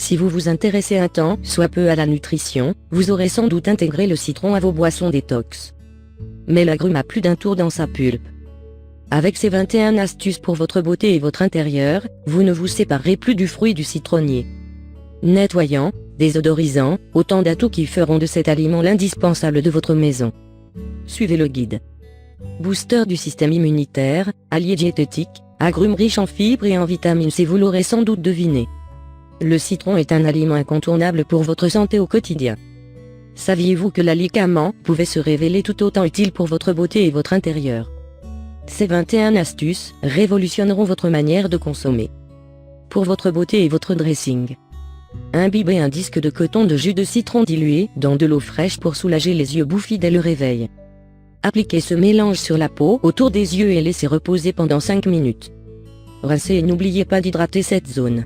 Si vous vous intéressez un temps soit peu à la nutrition, vous aurez sans doute intégré le citron à vos boissons détox. Mais l'agrume a plus d'un tour dans sa pulpe. Avec ces 21 astuces pour votre beauté et votre intérieur, vous ne vous séparerez plus du fruit du citronnier. Nettoyant, désodorisant, autant d'atouts qui feront de cet aliment l'indispensable de votre maison. Suivez le guide. Booster du système immunitaire, allié diététique, agrume riche en fibres et en vitamine C, vous l'aurez sans doute deviné. Le citron est un aliment incontournable pour votre santé au quotidien. Saviez-vous que l'alicament pouvait se révéler tout autant utile pour votre beauté et votre intérieur? Ces 21 astuces révolutionneront votre manière de consommer. Pour votre beauté et votre dressing. Imbibez un disque de coton de jus de citron dilué dans de l'eau fraîche pour soulager les yeux bouffis dès le réveil. Appliquez ce mélange sur la peau autour des yeux et laissez reposer pendant 5 minutes. Rincez et n'oubliez pas d'hydrater cette zone.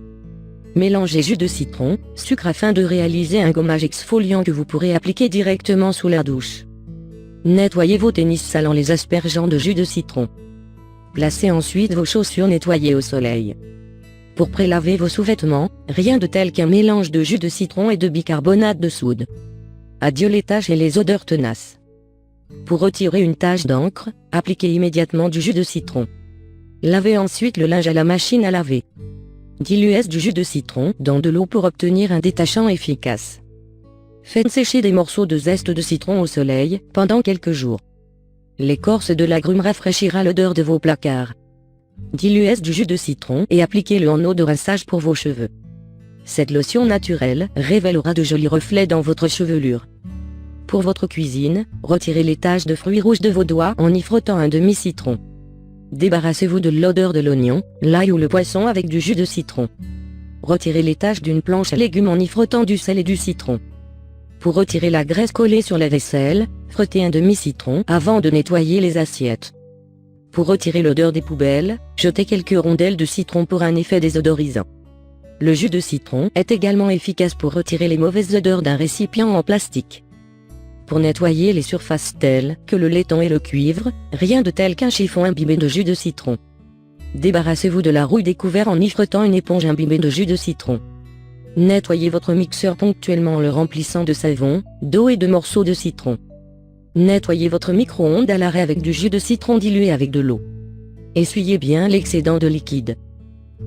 Mélangez jus de citron, sucre afin de réaliser un gommage exfoliant que vous pourrez appliquer directement sous la douche. Nettoyez vos tennis sales en les aspergeant de jus de citron. Placez ensuite vos chaussures nettoyées au soleil. Pour prélaver vos sous-vêtements, rien de tel qu'un mélange de jus de citron et de bicarbonate de soude. Adieu les taches et les odeurs tenaces. Pour retirer une tache d'encre, appliquez immédiatement du jus de citron. Lavez ensuite le linge à la machine à laver. Diluez du jus de citron dans de l'eau pour obtenir un détachant efficace. Faites sécher des morceaux de zeste de citron au soleil pendant quelques jours. L'écorce de l'agrume rafraîchira l'odeur de vos placards. Diluez du jus de citron et appliquez-le en eau de rinçage pour vos cheveux. Cette lotion naturelle révélera de jolis reflets dans votre chevelure. Pour votre cuisine, retirez les taches de fruits rouges de vos doigts en y frottant un demi-citron. Débarrassez-vous de l'odeur de l'oignon, l'ail ou le poisson avec du jus de citron. Retirez les taches d'une planche à légumes en y frottant du sel et du citron. Pour retirer la graisse collée sur la vaisselle, frottez un demi-citron avant de nettoyer les assiettes. Pour retirer l'odeur des poubelles, jetez quelques rondelles de citron pour un effet désodorisant. Le jus de citron est également efficace pour retirer les mauvaises odeurs d'un récipient en plastique. Pour nettoyer les surfaces telles que le laiton et le cuivre, rien de tel qu'un chiffon imbibé de jus de citron. Débarrassez-vous de la rouille des couverts en y frottant une éponge imbibée de jus de citron. Nettoyez votre mixeur ponctuellement en le remplissant de savon, d'eau et de morceaux de citron. Nettoyez votre micro-ondes à l'arrêt avec du jus de citron dilué avec de l'eau. Essuyez bien l'excédent de liquide.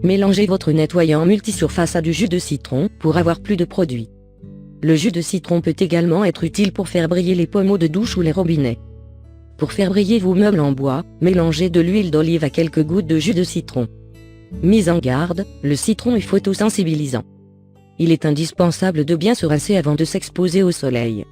Mélangez votre nettoyant multisurface à du jus de citron pour avoir plus de produit. Le jus de citron peut également être utile pour faire briller les pommeaux de douche ou les robinets. Pour faire briller vos meubles en bois, mélangez de l'huile d'olive à quelques gouttes de jus de citron. Mise en garde, le citron est photosensibilisant. Il est indispensable de bien se rincer avant de s'exposer au soleil.